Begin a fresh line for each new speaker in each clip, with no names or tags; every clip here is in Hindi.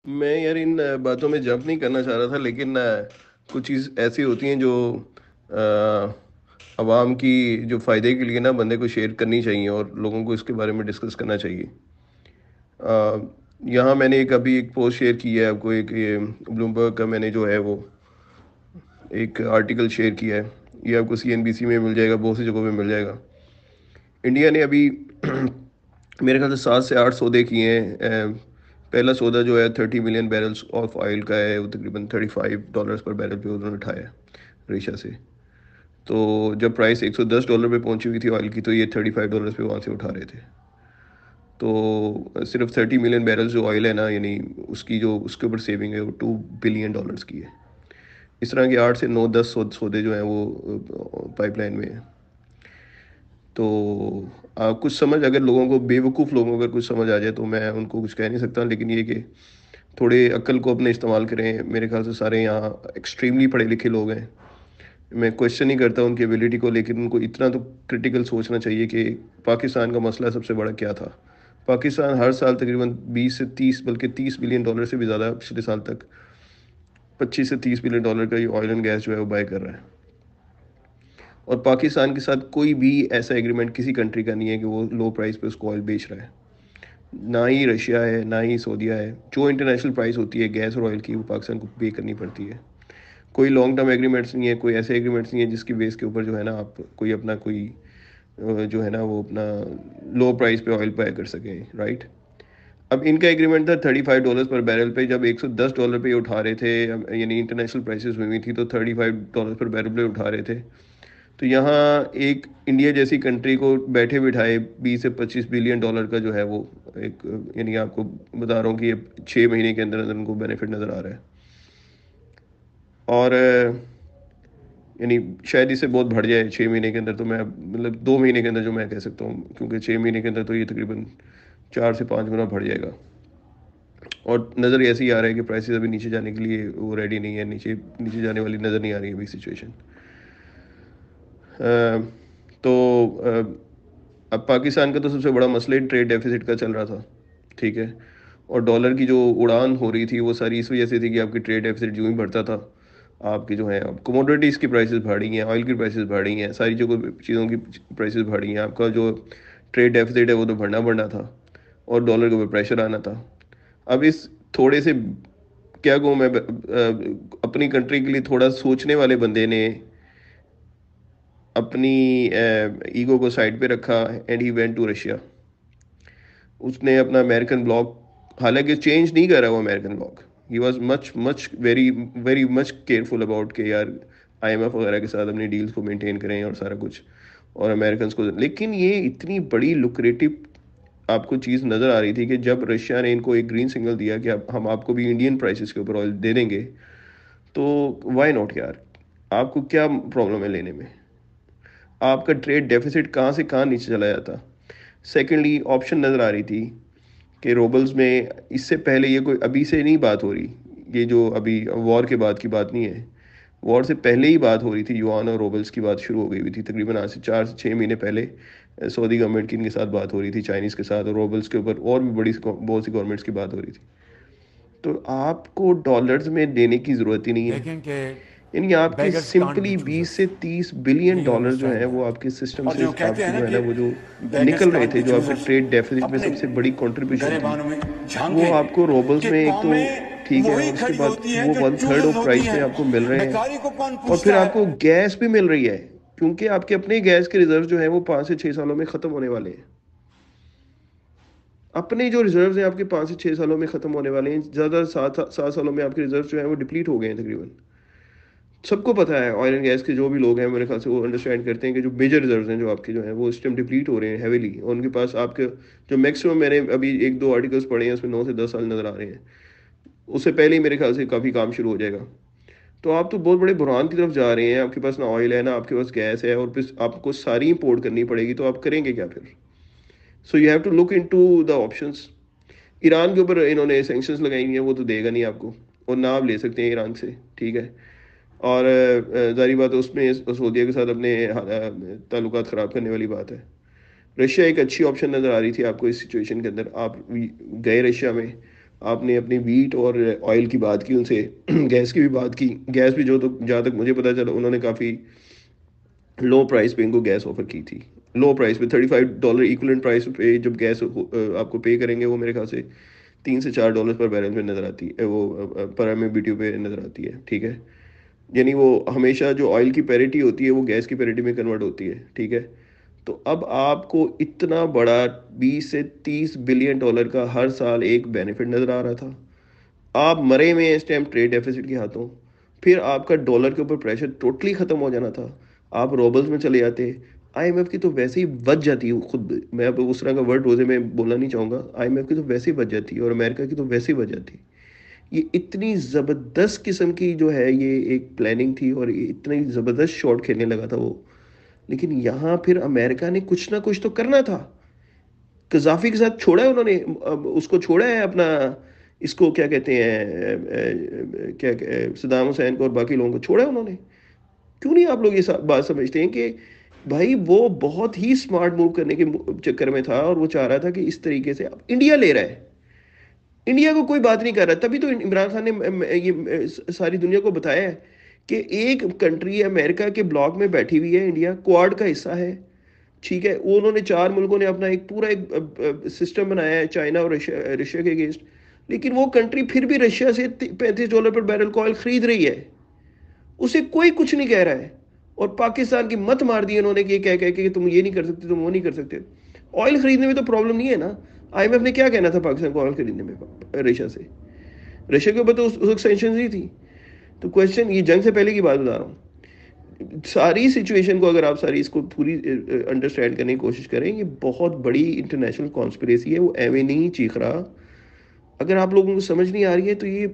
मैं यार इन बातों में जंप नहीं करना चाह रहा था, लेकिन कुछ चीज़ ऐसी होती हैं जो अ, आवाम की जो फ़ायदे के लिए ना बंदे को शेयर करनी चाहिए और लोगों को इसके बारे में डिस्कस करना चाहिए। यहाँ मैंने एक पोस्ट शेयर की है आपको, एक ये ब्लूमबर्ग का मैंने जो है वो एक आर्टिकल शेयर किया है। ये आपको सीएनबीसी में मिल जाएगा, बहुत सी जगहों पे मिल जाएगा। इंडिया ने अभी मेरे ख्याल से 7 से 8 सौदे किए हैं। पहला सौदा जो है 30 मिलियन बैरल्स ऑफ ऑयल का है, वो तकरीबन $35 पर बैरल पे उन्होंने उठाया है रशिया से। तो जब प्राइस $110 पे पहुंची हुई थी ऑयल की, तो ये $35 पे वहाँ से उठा रहे थे। तो सिर्फ 30 मिलियन बैरल्स जो ऑयल है ना, यानी उसकी जो उसके ऊपर सेविंग है वो $2 बिलियन की है। इस तरह के 8 से 9 10 सौदे जो हैं वो पाइपलाइन में है। तो कुछ समझ, अगर लोगों को, बेवकूफ़ लोगों को अगर कुछ समझ आ जाए तो मैं उनको कुछ कह नहीं सकता, लेकिन ये कि थोड़े अक्ल को अपने इस्तेमाल करें। मेरे ख्याल से सारे यहाँ एक्सट्रीमली पढ़े लिखे लोग हैं। मैं क्वेश्चन नहीं करता उनकी एबिलिटी को, लेकिन उनको इतना तो क्रिटिकल सोचना चाहिए कि पाकिस्तान का मसला सबसे बड़ा क्या था। पाकिस्तान हर साल तकरीबन 20 से 30, बल्कि $30 बिलियन से भी ज़्यादा पिछले साल तक 25 से 30 बिलियन का ये ऑयल एंड गैस जो है वो बाय कर रहा है। और पाकिस्तान के साथ कोई भी ऐसा एग्रीमेंट किसी कंट्री का नहीं है कि वो लो प्राइस पे उसको ऑयल बेच रहा है। ना ही रशिया है, ना ही सऊदीया है। जो इंटरनेशनल प्राइस होती है गैस और ऑयल की, वो पाकिस्तान को पे करनी पड़ती है। कोई लॉन्ग टर्म एग्रीमेंट्स नहीं है, कोई ऐसे एग्रीमेंट्स नहीं है जिसकी बेस के ऊपर जो है ना आप कोई अपना कोई जो है ना वो अपना लो प्राइस पे ऑयल बाय कर सकें, राइट। अब इनका एग्रीमेंट था $35 पर बैरल पे, जब $110 पे ये उठा रहे थे, यानी इंटरनेशनल प्राइसेस हुई हुई थी, तो $35 पर बैरल पे उठा रहे थे। तो यहाँ एक इंडिया जैसी कंट्री को बैठे बिठाए 20 से 25 बिलियन डॉलर का जो है वो एक, यानी आपको बता रहा हूँ कि ये 6 महीने के अंदर अंदर उनको बेनिफिट नज़र आ रहा है। और यानी शायद इससे बहुत बढ़ जाए 6 महीने के अंदर, तो मैं मतलब 2 महीने के अंदर जो मैं कह सकता हूँ, क्योंकि 6 महीने के अंदर तो ये तकरीबन 4 से 5 गुना बढ़ जाएगा। और नज़र ऐसे ही आ रहा है कि प्राइसेस अभी नीचे जाने के लिए वो रेडी नहीं है, नीचे नीचे जाने वाली नज़र नहीं आ रही है अभी सिचुएशन। तो अब पाकिस्तान का तो सबसे बड़ा मसला ही ट्रेड डेफिसिट का चल रहा था, ठीक है। और डॉलर की जो उड़ान हो रही थी वो सारी इस वजह से थी कि आपकी ट्रेड डेफिसिट जो ही बढ़ता था, आपकी जो है अब कमोडिटीज़ की प्राइसेस बढ़ी हैं, ऑयल की प्राइसेस बढ़ी हैं, सारी चीज़ों की प्राइसेस बढ़ी हैं। आपका जो ट्रेड डेफिसिट है वो तो बढ़ना बढ़ना था, और डॉलर के ऊपर प्रेशर आना था। अब इस थोड़े से, क्या कहूँ मैं, अपनी कंट्री के लिए थोड़ा सोचने वाले बंदे ने अपनी ईगो को साइड पे रखा and he went to Russia. उसने अपना अमेरिकन ब्लॉग, हालांकि चेंज नहीं कर रहा वो American blog. He was much much very very much careful about के यार आईएमएफ वगैरह के साथ अपनी डील्स को मेंटेन करें और सारा कुछ, और अमेरिकन को। लेकिन ये इतनी बड़ी लुक्रेटिव आपको चीज़ नज़र आ रही थी कि जब रशिया ने इनको एक ग्रीन सिग्नल दिया कि अब हम आपको भी इंडियन प्राइसेस के ऊपर ऑयल दे देंगे, तो वाई नॉट यार। आपको क्या प्रॉब्लम है लेने में? आपका ट्रेड डेफिसिट कहाँ से कहाँ नीचे चला जाता। सेकेंडली ऑप्शन नज़र आ रही थी कि रोबल्स में, इससे पहले, ये कोई अभी से नहीं बात हो रही, ये जो अभी वॉर के बाद की बात नहीं है, वॉर से पहले ही बात हो रही थी। युआन और रोबल्स की बात शुरू हो गई हुई थी तकरीबन आज से 4 से 6 महीने पहले। सऊदी गवर्नमेंट की इनके साथ बात हो रही थी, चाइनीज़ के साथ, और रोबल्स के ऊपर और भी बहुत सी गवर्नमेंट्स की बात हो रही थी। तो आपको डॉलर्स में देने की ज़रूरत ही नहीं है।
देखें कि
यानी आपके
beggars can't be
simply 20
choosers.
से 30 बिलियन
Please
डॉलर जो है
understand
वो
that.
आपके सिस्टम
और
से,
जो कहते
आपके
हैं ना
जो है ना
कि
वो जो
बेगर्स
निकल रहे
कांट
थे,
बी
जो आपके
चूजर्स,
ट्रेड डेफिसिट में
अपने
सबसे बड़ी कंट्रीब्यूशन थी,
गरेबानों में
वो
झांके
आपको रोबल्स
कि
में एक तो
कौमें
ठीक है,
वही
और उसके
खड़ी
बाद
होती हैं
वो
जो
1/3
चूजर्स
ऑफ
होती
प्राइस में
हैं।
आपको मिल रहे हैं।
बेकारी को कौन
और फिर
पूछता है?
आपको गैस भी मिल रही है, क्योंकि आपके अपने गैस के रिजर्व जो है वो 5 से 6 सालों में ख़त्म होने वाले हैं। अपने जो रिजर्व्स हैं आपके 5 से 6 सालों में ख़त्म होने वाले हैं। ज़्यादा 7 सालों में आपके रिजर्व जो है वो डिप्लीट हो गए हैं तकरीबन। सबको पता है, ऑयल एंड गैस के जो भी लोग हैं मेरे ख्याल से वो अंडरस्टैंड करते हैं कि जो मेजर रिजर्व्स हैं जो आपके जो हैं वो इस टाइम डिप्लीट हो रहे हैं हैवीली, और उनके पास आपके जो मैक्सिमम, मैंने अभी 1 2 आर्टिकल्स पढ़े हैं उसमें 9 से 10 साल नज़र आ रहे हैं। उससे पहले ही मेरे ख्याल से काफ़ी काम शुरू हो जाएगा। तो आप तो बहुत बड़े बुरहान की तरफ जा रहे हैं। आपके पास ना ऑयल है, ना आपके पास गैस है, और फिर आपको सारी इंपोर्ट करनी पड़ेगी, तो आप करेंगे क्या फिर? So you have to look into the options. Iran के ऊपर इन्होंने सेंक्शंस लगाई हुई हैं, वो तो देगा नहीं आपको, और ना आप ले सकते हैं ईरान से, ठीक है। और ज़ाहिर बात है उसमें सऊदीया के साथ अपने ताल्लुकात ख़राब करने वाली बात है। रशिया एक अच्छी ऑप्शन नज़र आ रही थी आपको इस सिचुएशन के अंदर। आप गए रशिया में, आपने अपनी वीट और ऑयल की बात की उनसे, गैस की भी बात की। गैस भी जो, तो जहाँ तक मुझे पता चला, उन्होंने काफ़ी लो प्राइस पे इनको गैस ऑफर की थी। लो प्राइस पे $35 इक्वलेंट प्राइस पे जब गैस आपको पे करेंगे, वो मेरे ख्याल से $3 से $4 पर बैरल में नज़र आती है, वो पर एम BTU पे नज़र आती है, ठीक है। यानी वो हमेशा जो ऑयल की पैरिटी होती है वो गैस की पैरिटी में कन्वर्ट होती है, ठीक है। तो अब आपको इतना बड़ा $20 से $30 बिलियन का हर साल एक बेनिफिट नज़र आ रहा था। आप मरे में इस टाइम ट्रेड डेफिसिट के हाथों। फिर आपका डॉलर के ऊपर प्रेशर टोटली खत्म हो जाना था। आप रोबल्स में चले जाते। आईएमएफ की तो वैसे ही बच जाती है खुद। मैं अब उस तरह का वर्ड रोजे में बोलना नहीं चाहूंगा। आईएमएफ की तो वैसे ही बच जाती है और अमेरिका की तो वैसे ही बच जाती है। ये इतनी जबरदस्त किस्म की जो है ये एक प्लानिंग थी और ये इतनी जबरदस्त शॉट खेलने लगा था वो। लेकिन यहाँ फिर अमेरिका ने कुछ ना कुछ तो करना था। कजाफी के साथ छोड़ा है उन्होंने, अब उसको छोड़ा है अपना, इसको क्या कहते हैं, सदाम हुसैन को और बाकी लोगों को छोड़ा है उन्होंने। क्यों नहीं आप लोग ये बात समझते हैं कि भाई वो बहुत ही स्मार्ट मूव करने के चक्कर में था और वो चाह रहा था कि इस तरीके से अब इंडिया ले रहा है। इंडिया को कोई बात नहीं कर रहा, तभी तो इमरान खान ने ये सारी दुनिया को बताया है कि एक कंट्री अमेरिका के ब्लॉक में बैठी हुई है, इंडिया क्वाड का हिस्सा है, ठीक है। वो उन्होंने 4 मुल्कों ने अपना एक पूरा एक सिस्टम बनाया है चाइना और रशिया रशिया के अगेंस्ट। लेकिन वो कंट्री फिर भी रशिया से $35 पर बैरल ऑयल खरीद रही है। उसे कोई कुछ नहीं कह रहा है। और पाकिस्तान की मत मार दी उन्होंने कि कह कह के कि तुम ये नहीं कर सकते, तुम वो नहीं कर सकते। ऑयल खरीदने में तो प्रॉब्लम नहीं है ना। आईएमएफ ने क्या कहना था पाकिस्तान को ऑयल खरीदने में रशिया से? रशिया के ऊपर तो उस वक्त सेंक्शन ही थी। तो क्वेश्चन, ये जंग से पहले की बात बता रहा हूँ। सारी सिचुएशन को अगर आप सारी इसको पूरी अंडरस्टैंड करने की कोशिश करें, ये बहुत बड़ी इंटरनेशनल कॉन्स्पिरेसी है, वो एवे नहीं चीख रहा। अगर आप लोगों को समझ नहीं आ रही है तो ये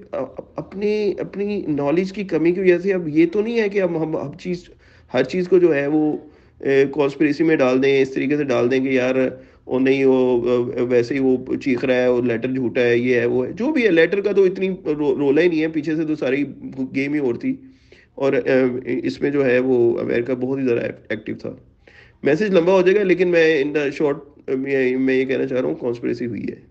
अपने अपनी नॉलेज की कमी की वजह से, अब ये तो नहीं है कि अब हम हर चीज़ को जो है वो कॉन्स्पिरेसी में डाल दें, इस तरीके से डाल दें कि यार वो नहीं, वो वैसे ही वो चीख रहा है और लेटर झूठा है, ये है वो है, जो भी है। लेटर का तो इतनी रोला ही नहीं है, पीछे से तो सारी गेम ही और थी। और इसमें जो है वो अमेरिका बहुत ही ज़्यादा एक्टिव था। मैसेज लंबा हो जाएगा, लेकिन मैं इन द शॉर्ट मैं ये कहना चाह रहा हूँ, कॉन्स्पिरेसी हुई है।